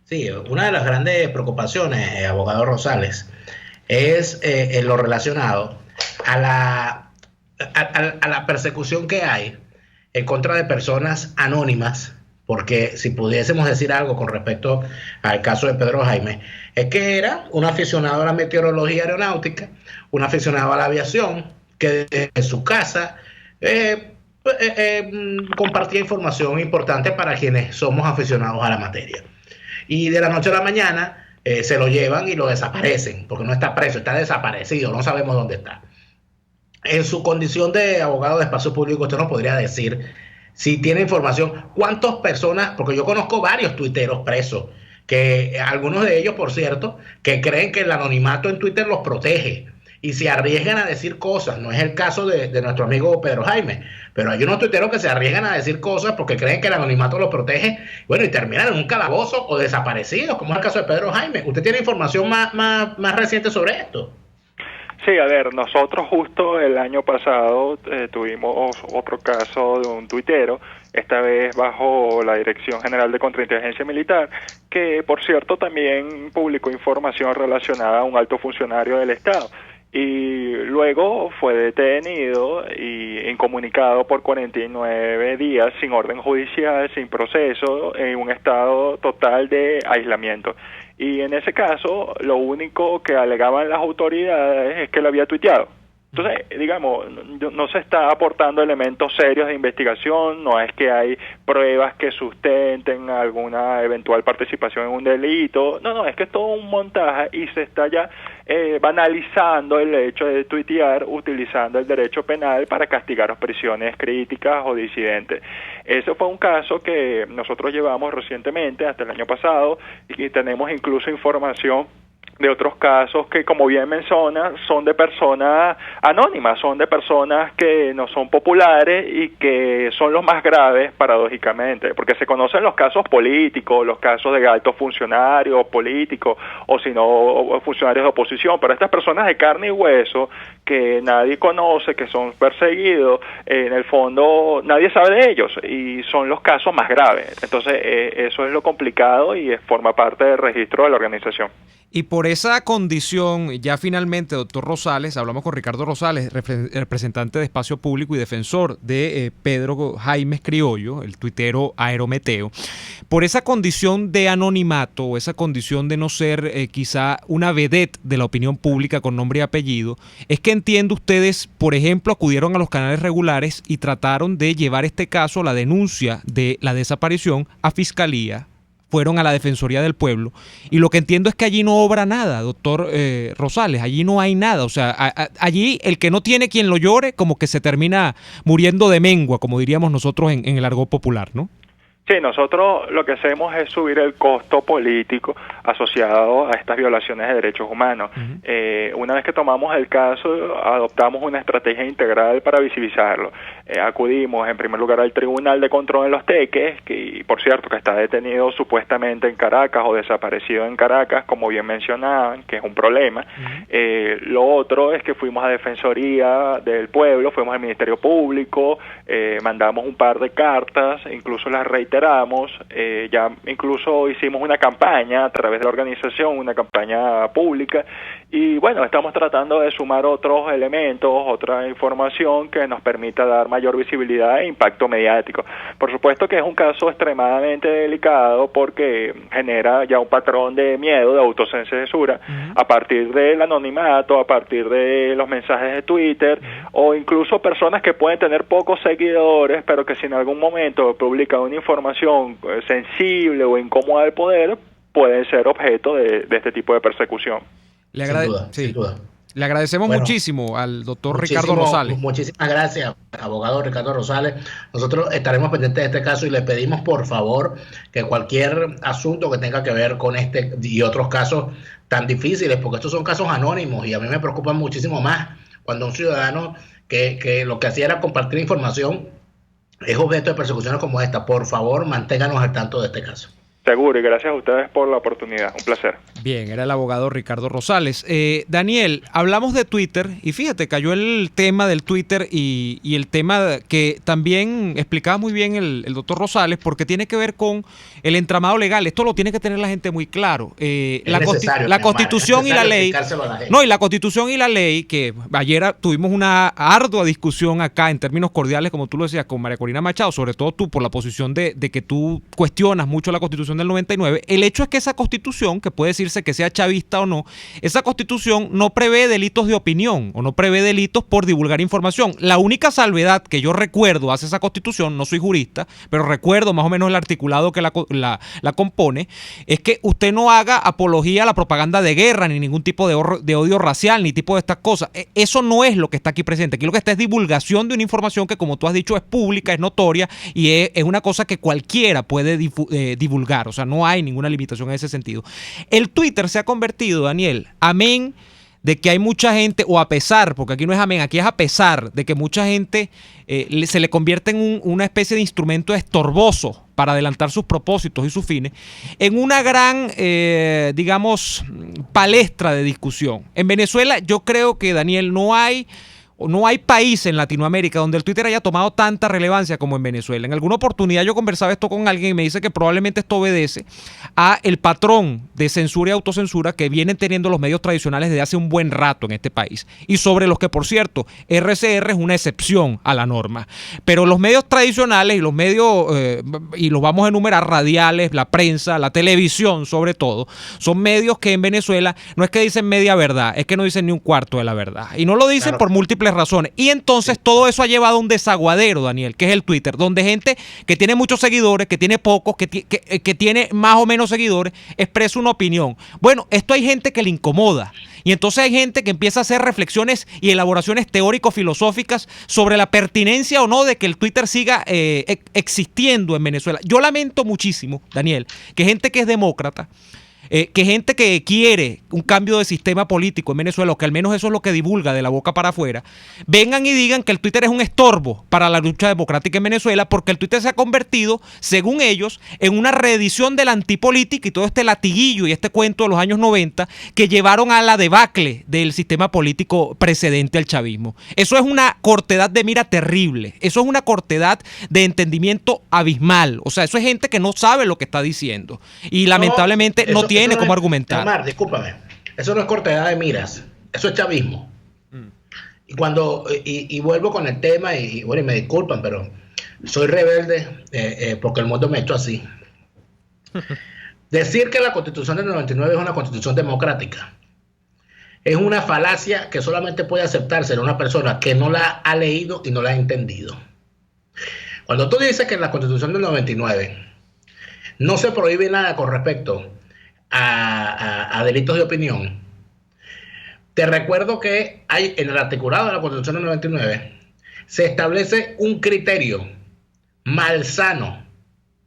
Sí, una de las grandes preocupaciones, abogado Rosales, es en lo relacionado a la persecución que hay en contra de personas anónimas, porque si pudiésemos decir algo con respecto al caso de Pedro Jaime, es que era un aficionado a la meteorología aeronáutica, un aficionado a la aviación, que desde su casa compartía información importante para quienes somos aficionados a la materia. Y de la noche a la mañana se lo llevan y lo desaparecen, porque no está preso, está desaparecido, no sabemos dónde está. En su condición de abogado de espacio público, usted nos podría decir, si tiene información, cuántas personas, porque yo conozco varios tuiteros presos, que algunos de ellos, por cierto, que creen que el anonimato en Twitter los protege y se arriesgan a decir cosas. No es el caso de nuestro amigo Pedro Jaime, pero hay unos tuiteros que se arriesgan a decir cosas porque creen que el anonimato los protege, bueno, y terminan en un calabozo o desaparecidos, como es el caso de Pedro Jaime. ¿Usted tiene información más reciente sobre esto? Sí, a ver, nosotros justo el año pasado tuvimos otro caso de un tuitero, esta vez bajo la Dirección General de Contrainteligencia Militar, que por cierto también publicó información relacionada a un alto funcionario del Estado. Y luego fue detenido y incomunicado por 49 días sin orden judicial, sin proceso, en un estado total de aislamiento. Y en ese caso, lo único que alegaban las autoridades es que lo había tuiteado. Entonces, digamos, no se está aportando elementos serios de investigación, no es que hay pruebas que sustenten alguna eventual participación en un delito, no, es que es todo un montaje y se está ya banalizando el hecho de tuitear utilizando el derecho penal para castigar expresiones críticas o disidentes. Ese fue un caso que nosotros llevamos recientemente, hasta el año pasado, y tenemos incluso información de otros casos que, como bien menciona, son de personas anónimas, son de personas que no son populares y que son los más graves, paradójicamente, porque se conocen los casos políticos, los casos de altos funcionarios políticos, o si no, funcionarios de oposición, pero estas personas de carne y hueso que nadie conoce, que son perseguidos, en el fondo nadie sabe de ellos y son los casos más graves. Entonces, eso es lo complicado y forma parte del registro de la organización. Y por esa condición, ya finalmente, doctor Rosales, hablamos con Ricardo Rosales, representante de Espacio Público y defensor de Pedro Jaimes Criollo, el tuitero Aerometeo, por esa condición de anonimato, o esa condición de no ser quizá una vedette de la opinión pública con nombre y apellido, es que entiendo ustedes, por ejemplo, acudieron a los canales regulares y trataron de llevar este caso, la denuncia de la desaparición, a Fiscalía, fueron a la Defensoría del Pueblo, y lo que entiendo es que allí no obra nada, doctor Rosales, allí no hay nada, o sea, allí el que no tiene quien lo llore, como que se termina muriendo de mengua, como diríamos nosotros en el argot popular, ¿no? Sí, nosotros lo que hacemos es subir el costo político asociado a estas violaciones de derechos humanos. Una vez que tomamos el caso, adoptamos una estrategia integral para visibilizarlo. Acudimos en primer lugar al Tribunal de Control en Los Teques, que por cierto que está detenido supuestamente en Caracas o desaparecido en Caracas, como bien mencionaban, que es un problema. Lo otro es que fuimos a Defensoría del Pueblo, fuimos al Ministerio Público, mandamos un par de cartas, incluso las reiteramos, ya incluso hicimos una campaña a través de la organización, una campaña pública, y bueno, estamos tratando de sumar otros elementos, otra información que nos permita dar mayor visibilidad e impacto mediático. Por supuesto que es un caso extremadamente delicado porque genera ya un patrón de miedo, de autocensura, a partir del anonimato, a partir de los mensajes de Twitter, o incluso personas que pueden tener pocos seguidores, pero que si en algún momento publican una información sensible o incómoda del poder, pueden ser objeto de este tipo de persecución. Sin duda. Le agradecemos muchísimo al doctor Ricardo Rosales. Muchísimas gracias, abogado Ricardo Rosales. Nosotros estaremos pendientes de este caso y le pedimos, por favor, que cualquier asunto que tenga que ver con este y otros casos tan difíciles, porque estos son casos anónimos y a mí me preocupan muchísimo más cuando un ciudadano que lo que hacía era compartir información es objeto de persecuciones como esta. Por favor, manténganos al tanto de este caso. Seguro, y gracias a ustedes por la oportunidad. Un placer. Bien, era el abogado Ricardo Rosales. Daniel, hablamos de Twitter y fíjate, cayó el tema del Twitter y el tema que también explicaba muy bien el doctor Rosales, porque tiene que ver con el entramado legal. Esto lo tiene que tener la gente muy claro. La Constitución y la ley. No, y la Constitución y la ley, que ayer tuvimos una ardua discusión acá en términos cordiales, como tú lo decías, con María Corina Machado, sobre todo tú por la posición de que tú cuestionas mucho la Constitución del 99. El hecho es que esa Constitución, que puede decirse que sea chavista o no, esa Constitución no prevé delitos de opinión o no prevé delitos por divulgar información. La única salvedad que yo recuerdo hace esa Constitución, no soy jurista, pero recuerdo más o menos el articulado que la compone, es que usted no haga apología a la propaganda de guerra, ni ningún tipo de odio racial, ni tipo de estas cosas. Eso no es lo que está aquí presente. Aquí lo que está es divulgación de una información que, como tú has dicho, es pública, es notoria y es una cosa que cualquiera puede divulgar. O sea, no hay ninguna limitación en ese sentido. El Twitter se ha convertido, Daniel, amén de que hay mucha gente, o a pesar, porque aquí no es amén, aquí es a pesar de que mucha gente se le convierte en una especie de instrumento estorboso para adelantar sus propósitos y sus fines, en una gran, digamos, palestra de discusión. En Venezuela yo creo que, Daniel, no hay no hay país en Latinoamérica donde el Twitter haya tomado tanta relevancia como en Venezuela. En alguna oportunidad yo conversaba esto con alguien y me dice que probablemente esto obedece a el patrón de censura y autocensura que vienen teniendo los medios tradicionales desde hace un buen rato en este país. Y sobre los que, por cierto, RCR es una excepción a la norma. Pero los medios tradicionales y los medios, y los vamos a enumerar, radiales, la prensa, la televisión sobre todo, son medios que en Venezuela no es que dicen media verdad, es que no dicen ni un cuarto de la verdad. Y no lo dicen por múltiples razones. Y entonces todo eso ha llevado a un desaguadero, Daniel, que es el Twitter, donde gente que tiene muchos seguidores, que tiene pocos, que tiene más o menos seguidores, expresa una opinión. Bueno, esto hay gente que le incomoda. Y entonces hay gente que empieza a hacer reflexiones y elaboraciones teórico-filosóficas sobre la pertinencia o no de que el Twitter siga existiendo en Venezuela. Yo lamento muchísimo, Daniel, que gente que es demócrata, que gente que quiere un cambio de sistema político en Venezuela, o que al menos eso es lo que divulga de la boca para afuera, vengan y digan que el Twitter es un estorbo para la lucha democrática en Venezuela, porque el Twitter se ha convertido, según ellos, en una reedición de la antipolítica y todo este latiguillo y este cuento de los años 90 que llevaron a la debacle del sistema político precedente al chavismo. Eso es una cortedad de mira terrible, eso es una cortedad de entendimiento abismal, o sea, eso es gente que no sabe lo que está diciendo y lamentablemente no tiene cómo argumentar. Omar, discúlpame, eso no es cortedad de miras, eso es chavismo. Y cuando y vuelvo con el tema y bueno, y me disculpan, pero soy rebelde porque el mundo me ha hecho así. Decir que la Constitución del 99 es una Constitución democrática es una falacia que solamente puede aceptarse en una persona que no la ha leído y no la ha entendido. Cuando tú dices que en la Constitución del 99 no se prohíbe nada con respecto a delitos de opinión, te recuerdo que hay en el articulado de la Constitución del 99 se establece un criterio malsano,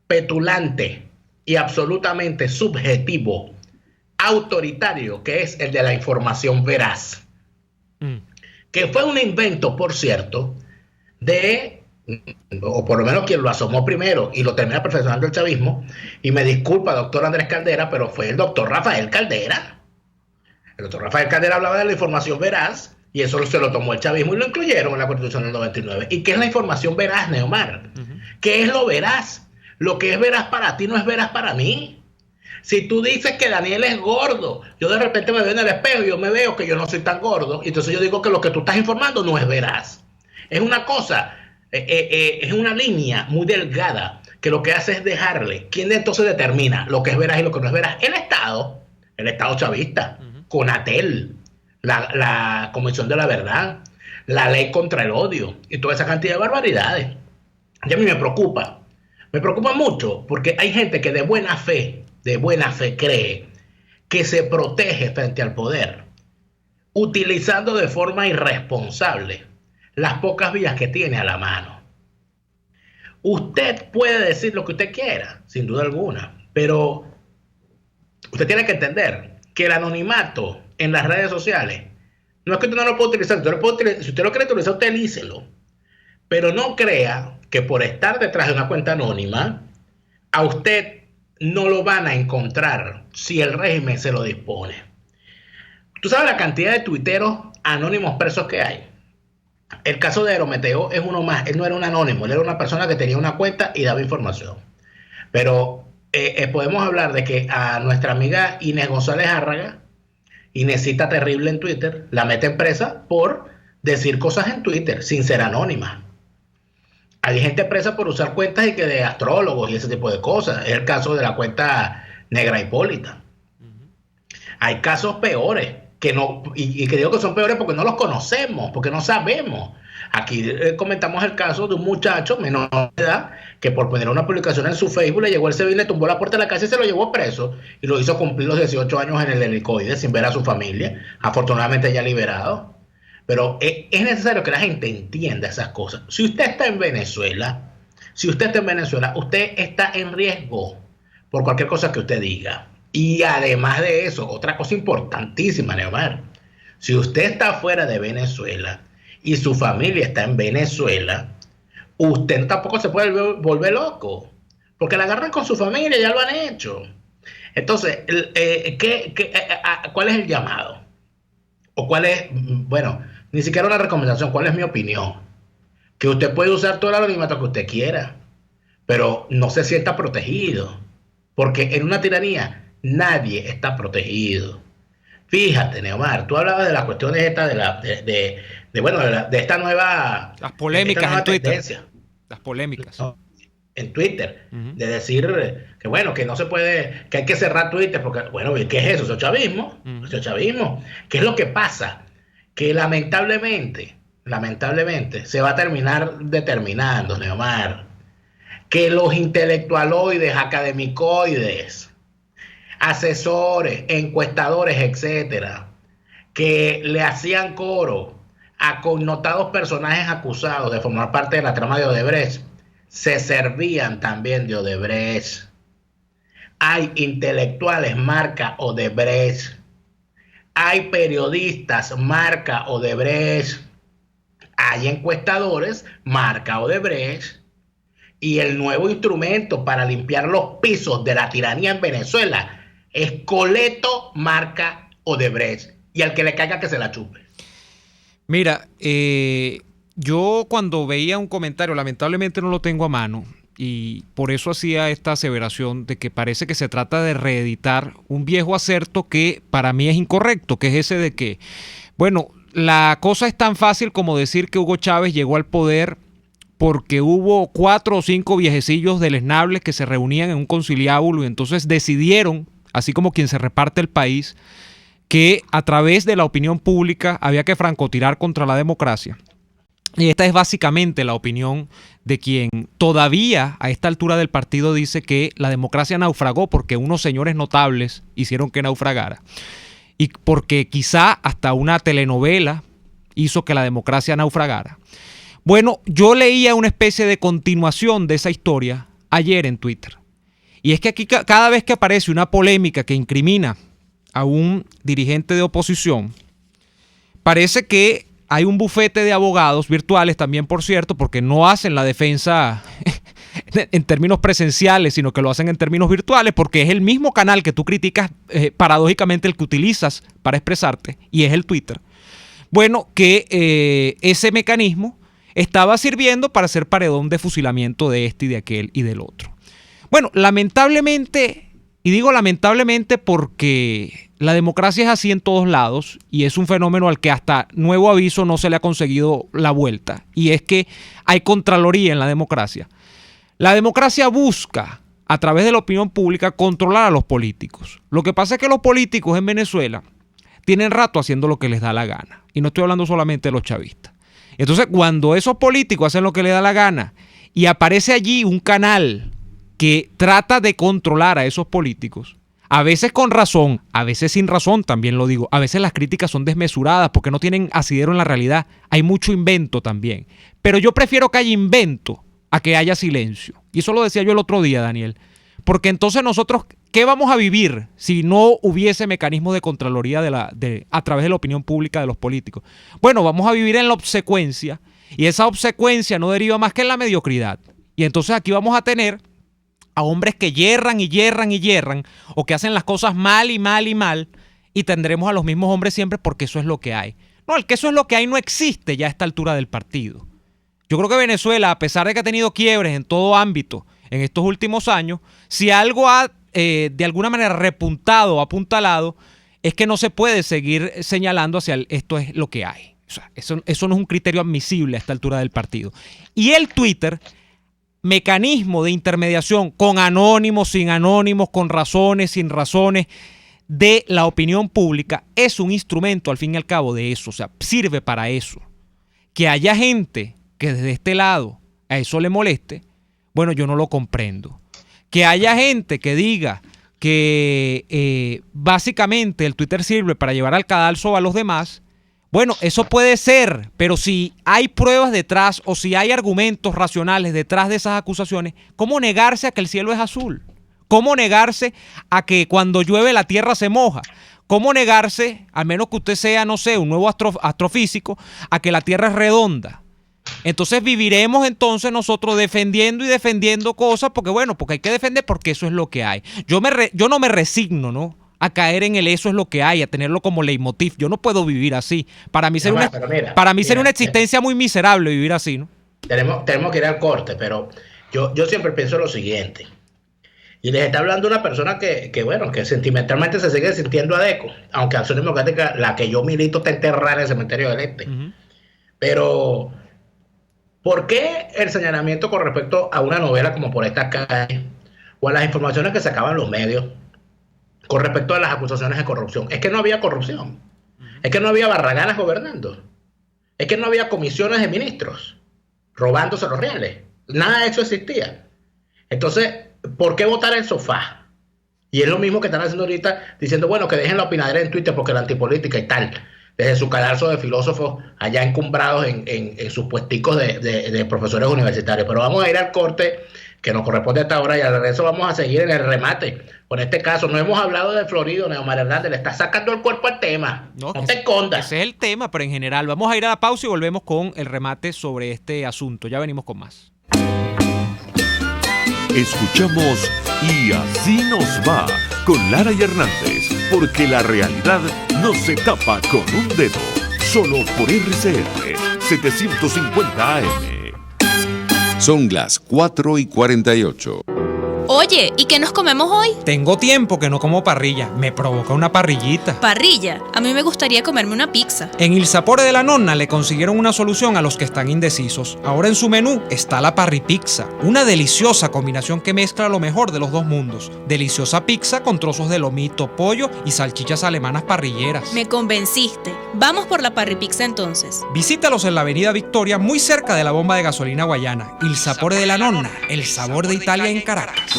petulante y absolutamente subjetivo, autoritario, que es el de la información veraz, que fue un invento, por cierto, o por lo menos quien lo asomó primero y lo termina perfeccionando el chavismo, y me disculpa, doctor Andrés Caldera, pero fue el doctor Rafael Caldera. El doctor Rafael Caldera hablaba de la información veraz y eso se lo tomó el chavismo y lo incluyeron en la Constitución del 99. ¿Y qué es la información veraz, Neomar? ¿Qué es lo veraz? Lo que es veraz para ti no es veraz para mí. Si tú dices que Daniel es gordo, yo de repente me veo en el espejo y yo me veo que yo no soy tan gordo, y entonces yo digo que lo que tú estás informando no es veraz. Es una cosa... es una línea muy delgada que lo que hace es dejarle. ¿Quién entonces determina lo que es veraz y lo que no es veraz? El Estado chavista, Conatel, la Comisión de la Verdad, la ley contra el odio y toda esa cantidad de barbaridades. Y a mí me preocupa mucho porque hay gente que de buena fe cree que se protege frente al poder, utilizando de forma irresponsable las pocas vías que tiene a la mano. Usted puede decir lo que usted quiera, sin duda alguna, pero usted tiene que entender que el anonimato en las redes sociales no es que usted no lo pueda utilizar. Si usted lo quiere utilizar, utilícelo, pero no crea que por estar detrás de una cuenta anónima a usted no lo van a encontrar si el régimen se lo dispone. Tú sabes la cantidad de tuiteros anónimos presos que hay. El caso de Aerometeo es uno más. Él no era un anónimo, él era una persona que tenía una cuenta y daba información. Pero podemos hablar de que a nuestra amiga Inés González Árraga, Inésita terrible en Twitter, la meten presa por decir cosas en Twitter sin ser anónima. Hay gente presa por usar cuentas y que de astrólogos y ese tipo de cosas. Es el caso de la cuenta Negra Hipólita. Hay casos peores. Y que digo que son peores porque no los conocemos, porque no sabemos. Aquí comentamos el caso de un muchacho menor de edad que por poner una publicación en su Facebook le llegó el SEBIN, le tumbó la puerta de la casa y se lo llevó preso y lo hizo cumplir los 18 años en el helicoide sin ver a su familia, afortunadamente ya liberado. Pero es necesario que la gente entienda esas cosas. Si usted está en Venezuela, usted está en riesgo por cualquier cosa que usted diga. Y además de eso, otra cosa importantísima, Neomar, si usted está fuera de Venezuela y su familia está en Venezuela, usted tampoco se puede volver loco, porque la agarran con su familia, ya lo han hecho. Entonces, ¿cuál es el llamado? O cuál es, bueno, Ni siquiera una recomendación. ¿Cuál es mi opinión? Que usted puede usar todo el anonimato que usted quiera, pero no se sienta protegido. Porque en una tiranía nadie está protegido. Fíjate, Neomar, tú hablabas de las cuestiones estas de esta nueva... Las polémicas en Twitter. Tendencia. Las polémicas. No, en Twitter, de decir que bueno, que no se puede, que hay que cerrar Twitter, porque bueno, ¿qué es eso? Eso es chavismo. Eso es chavismo. ¿Qué es lo que pasa? Que lamentablemente se va a terminar determinando, Neomar, que los intelectualoides, academicoides, asesores, encuestadores, etcétera, que le hacían coro a connotados personajes acusados de formar parte de la trama de Odebrecht, se servían también de Odebrecht. Hay intelectuales marca Odebrecht, hay periodistas marca Odebrecht, hay encuestadores marca Odebrecht, y el nuevo instrumento para limpiar los pisos de la tiranía en Venezuela es coleto marca Odebrecht, y al que le caiga que se la chupe. Mira, yo cuando veía un comentario, lamentablemente no lo tengo a mano, y por eso hacía esta aseveración de que parece que se trata de reeditar un viejo acerto que para mí es incorrecto, que es ese de que, bueno, la cosa es tan fácil como decir que Hugo Chávez llegó al poder porque hubo 4 o 5 viejecillos deleznables que se reunían en un conciliábulo y entonces decidieron, así como quien se reparte el país, que a través de la opinión pública había que francotirar contra la democracia. Y esta es básicamente la opinión de quien todavía a esta altura del partido dice que la democracia naufragó porque unos señores notables hicieron que naufragara. Y porque quizá hasta una telenovela hizo que la democracia naufragara. Bueno, yo leía una especie de continuación de esa historia ayer en Twitter. Y es que aquí cada vez que aparece una polémica que incrimina a un dirigente de oposición, parece que hay un bufete de abogados virtuales también, por cierto, porque no hacen la defensa en términos presenciales, sino que lo hacen en términos virtuales, porque es el mismo canal que tú criticas, paradójicamente el que utilizas para expresarte, y es el Twitter. Bueno, que ese mecanismo estaba sirviendo para hacer paredón de fusilamiento de este y de aquel y del otro. Bueno, lamentablemente, y digo lamentablemente porque la democracia es así en todos lados y es un fenómeno al que hasta nuevo aviso no se le ha conseguido la vuelta, y es que hay contraloría en la democracia. La democracia busca, a través de la opinión pública, controlar a los políticos. Lo que pasa es que los políticos en Venezuela tienen rato haciendo lo que les da la gana, y no estoy hablando solamente de los chavistas. Entonces, cuando esos políticos hacen lo que les da la gana y aparece allí un canal que trata de controlar a esos políticos, a veces con razón, a veces sin razón, también lo digo, a veces las críticas son desmesuradas porque no tienen asidero en la realidad, hay mucho invento también, pero yo prefiero que haya invento a que haya silencio, y eso lo decía yo el otro día, Daniel, porque entonces nosotros, ¿qué vamos a vivir si no hubiese mecanismos de contraloría a través de la opinión pública de los políticos? Bueno, vamos a vivir en la obsecuencia, y esa obsecuencia no deriva más que en la mediocridad, y entonces aquí vamos a tener a hombres que yerran y yerran y yerran, o que hacen las cosas mal y mal y mal, y tendremos a los mismos hombres siempre porque eso es lo que hay. No, el que eso es lo que hay no existe ya a esta altura del partido. Yo creo que Venezuela, a pesar de que ha tenido quiebres en todo ámbito en estos últimos años, si algo ha de alguna manera repuntado o apuntalado, es que no se puede seguir señalando hacia esto es lo que hay. O sea, eso no es un criterio admisible a esta altura del partido. Y el Twitter, mecanismo de intermediación con anónimos, sin anónimos, con razones, sin razones, de la opinión pública, es un instrumento al fin y al cabo de eso, o sea, sirve para eso. Que haya gente que desde este lado a eso le moleste, bueno, yo no lo comprendo. Que haya gente que diga que básicamente el Twitter sirve para llevar al cadalso a los demás, bueno, eso puede ser, pero si hay pruebas detrás o si hay argumentos racionales detrás de esas acusaciones, ¿cómo negarse a que el cielo es azul? ¿Cómo negarse a que cuando llueve la tierra se moja? ¿Cómo negarse, al menos que usted sea, no sé, un nuevo astrofísico, a que la tierra es redonda? Entonces viviremos entonces nosotros defendiendo y defendiendo cosas porque, bueno, porque hay que defender porque eso es lo que hay. Yo no me resigno, ¿no?, a caer en el eso es lo que hay, a tenerlo como leitmotiv. Yo no puedo vivir así. Para mí sería una existencia muy miserable vivir así, ¿no? Tenemos que ir al corte, pero yo siempre pienso lo siguiente. Y les está hablando una persona que sentimentalmente se sigue sintiendo adeco, aunque Acción Democrática, la que yo milito, está enterrada en el cementerio del Este. Pero, ¿por qué el señalamiento con respecto a una novela como Por estas calles, o a las informaciones que sacaban los medios con respecto a las acusaciones de corrupción? Es que no había corrupción. Es que no había barraganas gobernando. Es que no había comisiones de ministros robándose los reales. Nada de eso existía. Entonces, ¿por qué votar el sofá? Y es lo mismo que están haciendo ahorita, diciendo, bueno, que dejen la opinadera en Twitter porque la antipolítica y tal, desde su cadalso de filósofos allá encumbrados en sus puesticos de profesores universitarios. Pero vamos a ir al corte que nos corresponde hasta ahora y al regreso vamos a seguir en el remate. Con este caso, no hemos hablado de Florido, Neomar Hernández, le está sacando el cuerpo al tema. No te escondas. Ese es el tema, pero en general. Vamos a ir a la pausa y volvemos con el remate sobre este asunto. Ya venimos con más. Escuchamos Y Así Nos Va con Lara y Hernández, porque la realidad no se tapa con un dedo. Solo por RCR 750 AM. Son las 4:48. Oye, ¿y qué nos comemos hoy? Tengo tiempo que no como parrilla. Me provoca una parrillita. ¿Parrilla? A mí me gustaría comerme una pizza. En Il Sapore de la Nonna le consiguieron una solución a los que están indecisos. Ahora en su menú está la parripizza, una deliciosa combinación que mezcla lo mejor de los dos mundos. Deliciosa pizza con trozos de lomito, pollo y salchichas alemanas parrilleras. Me convenciste. Vamos por la parripizza entonces. Visítalos en la Avenida Victoria, muy cerca de la bomba de gasolina Guayana. Il Sapore de la Nonna, el sabor de Italia en Caracas.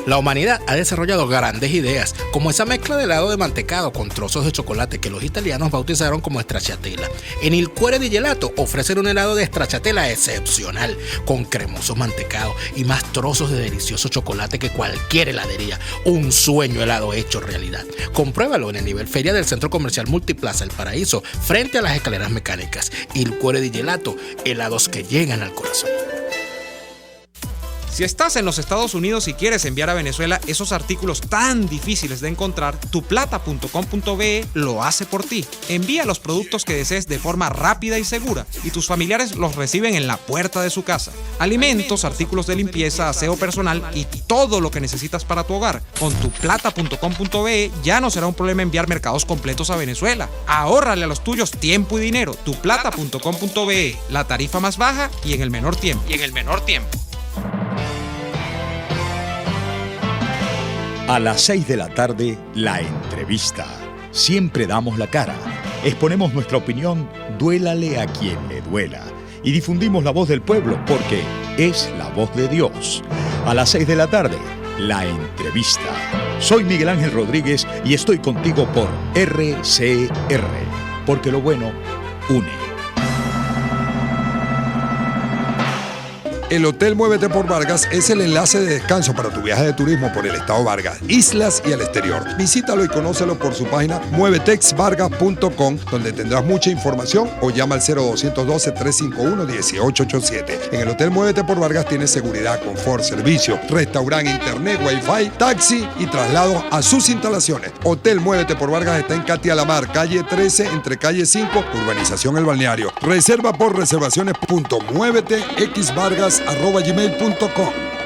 La humanidad ha desarrollado grandes ideas, como esa mezcla de helado de mantecado con trozos de chocolate que los italianos bautizaron como stracciatella. En Il Cuore di Gelato ofrecen un helado de stracciatella excepcional, con cremoso mantecado y más trozos de delicioso chocolate que cualquier heladería. Un sueño helado hecho realidad. Compruébalo en el nivel feria del Centro Comercial Multiplaza El Paraíso, frente a las escaleras mecánicas. Il Cuore di Gelato, helados que llegan al corazón. Si estás en los Estados Unidos y quieres enviar a Venezuela esos artículos tan difíciles de encontrar, tuplata.com.be lo hace por ti. Envía los productos que desees de forma rápida y segura y tus familiares los reciben en la puerta de su casa. Alimentos, artículos de limpieza, aseo personal y todo lo que necesitas para tu hogar. Con tuplata.com.be ya no será un problema enviar mercados completos a Venezuela. Ahórrale a los tuyos tiempo y dinero. Tuplata.com.be, la tarifa más baja y en el menor tiempo. A las 6 de la tarde, la entrevista. Siempre damos la cara. Exponemos nuestra opinión, duélale a quien le duela. Y difundimos la voz del pueblo porque es la voz de Dios. A las 6 de la tarde, la entrevista. Soy Miguel Ángel Rodríguez y estoy contigo por RCR. Porque lo bueno une. El Hotel Muévete por Vargas es el enlace de descanso para tu viaje de turismo por el estado Vargas, islas y el exterior. Visítalo y conócelo por su página muevetexvargas.com, donde tendrás mucha información, o llama al 0212-351-1887. En el Hotel Muévete por Vargas tienes seguridad, confort, servicio, restaurante, internet, wifi, taxi y traslado a sus instalaciones. Hotel Muévete por Vargas está en Catia Lamar, calle 13, entre calle 5, urbanización El Balneario. Reserva por reservaciones.muevetexvargas@gmail.com.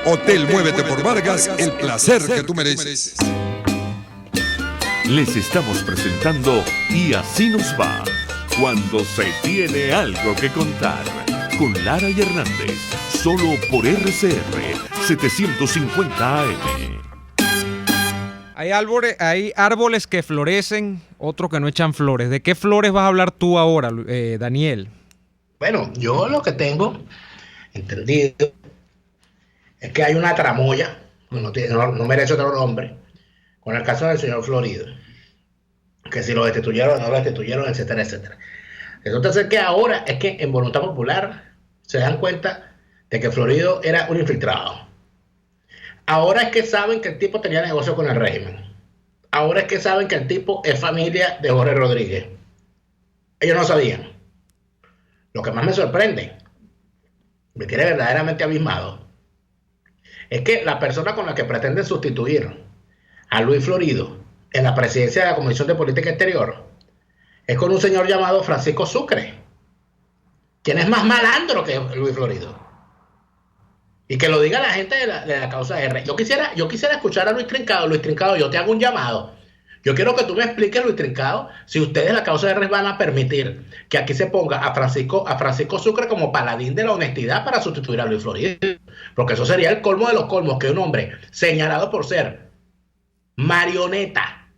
Hotel Muévete por Vargas, el placer que tú mereces. Les estamos presentando Y Así Nos Va, cuando se tiene algo que contar, con Lara y Hernández, solo por RCR 750 AM. Hay árboles que florecen, otros que no echan flores. ¿De qué flores vas a hablar tú ahora, Daniel? Bueno, yo lo que tengo entendido es que hay una tramoya, no merece otro nombre, con el caso del señor Florido, que si lo destituyeron o no lo destituyeron, etcétera, etcétera. Entonces, que ahora es que en Voluntad Popular se dan cuenta de que Florido era un infiltrado. Ahora es que saben que el tipo tenía negocio con el régimen. Ahora es que saben que el tipo es familia de Jorge Rodríguez. Ellos no sabían. Lo que más me sorprende, me tiene verdaderamente abismado, es que la persona con la que pretende sustituir a Luis Florido en la presidencia de la Comisión de Política Exterior es con un señor llamado Francisco Sucre, quien es más malandro que Luis Florido. Y que lo diga la gente de la causa R. Yo quisiera escuchar a Luis Trincado. Luis Trincado, yo te hago un llamado. Yo quiero que tú me expliques, Luis Trincado, si ustedes la causa R van a permitir que aquí se ponga a Francisco Sucre como paladín de la honestidad para sustituir a Luis Florido. Porque eso sería el colmo de los colmos, que un hombre señalado por ser marioneta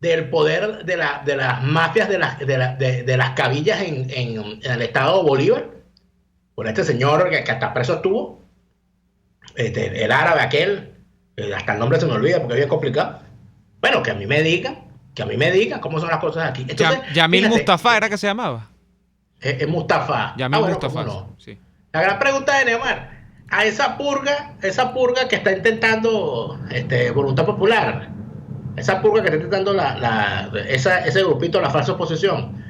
del poder de las mafias de las cabillas en el estado de Bolívar, por este señor que hasta preso estuvo, el árabe aquel, hasta el nombre se me olvida porque es bien complicado. Bueno, que a mí me digan cómo son las cosas aquí. Entonces, Yamil fíjate, Mustafa era que se llamaba. Es Mustafa. Yamil Bueno, Mustafa. no. Sí. La gran pregunta de Neomar, a esa purga que está intentando Voluntad Popular, esa purga que está intentando ese grupito, la falsa oposición.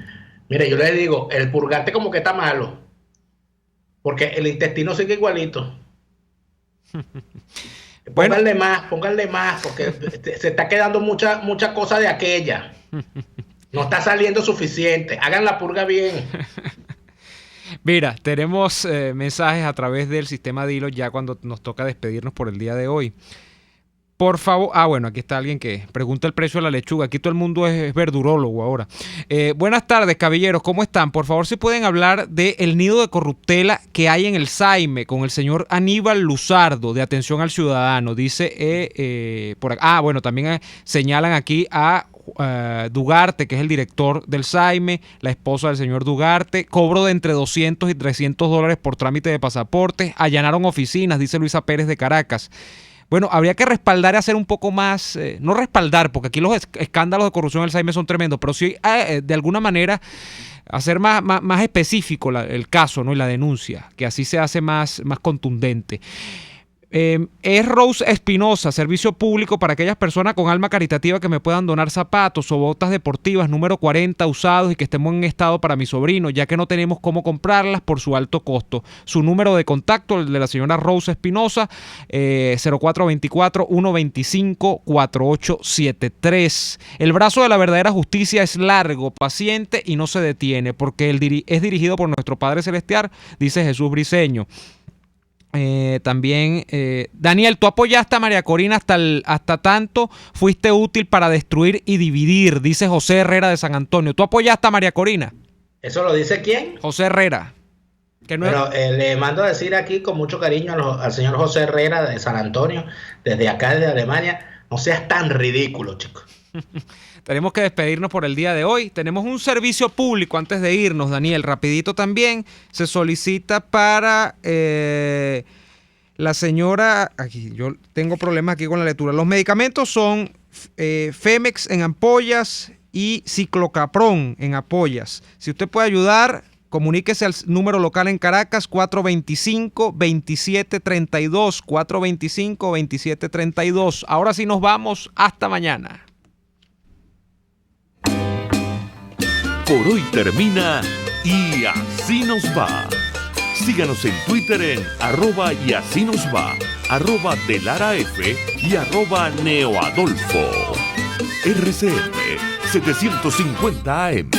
Mire, yo les digo, el purgante como que está malo, porque el intestino sigue igualito. Bueno. Pónganle más, porque se está quedando mucha cosa de aquella. No está saliendo suficiente. Hagan la purga bien. Mira, tenemos mensajes a través del sistema Dilo ya cuando nos toca despedirnos por el día de hoy. Por favor, bueno, aquí está alguien que pregunta el precio de la lechuga. Aquí todo el mundo es verdurólogo ahora. Buenas tardes, caballeros, ¿cómo están? Por favor, si pueden hablar del nido de corruptela que hay en el Saime con el señor Aníbal Luzardo, de Atención al Ciudadano. Dice, por acá, bueno, también señalan aquí a Dugarte, que es el director del Saime, la esposa del señor Dugarte, cobro de entre 200 y 300 dólares por trámite de pasaportes, allanaron oficinas, dice Luisa Pérez de Caracas. Bueno, habría que respaldar y hacer un poco más, no respaldar, porque aquí los escándalos de corrupción del Saime son tremendos, pero sí de alguna manera hacer más específico el caso, ¿no? Y la denuncia, que así se hace más contundente. Es Rose Espinosa, servicio público para aquellas personas con alma caritativa que me puedan donar zapatos o botas deportivas número 40 usados y que estén en buen estado para mi sobrino, ya que no tenemos cómo comprarlas por su alto costo. Su número de contacto, el de la señora Rose Espinosa, 0424-125-4873. El brazo de la verdadera justicia es largo, paciente y no se detiene, porque es dirigido por nuestro Padre Celestial, dice Jesús Briceño. También Daniel, tú apoyaste a María Corina hasta tanto fuiste útil para destruir y dividir, dice José Herrera de San Antonio. ¿Tú apoyaste a María Corina? ¿Eso lo dice quién? José Herrera. Pero le mando a decir aquí con mucho cariño al señor José Herrera de San Antonio, desde acá, desde Alemania, no seas tan ridículo, chico. Tenemos que despedirnos por el día de hoy. Tenemos un servicio público antes de irnos, Daniel. Rapidito también se solicita para la señora... Aquí, yo tengo problemas aquí con la lectura. Los medicamentos son Femex en ampollas y Ciclocaprón en ampollas. Si usted puede ayudar, comuníquese al número local en Caracas 425-2732. 425-2732. Ahora sí nos vamos. Hasta mañana. Por hoy termina Y Así Nos Va. Síganos en Twitter en @YASÍNOSVA, @DeLaraF y @NeoAdolfo. RCM 750 AM.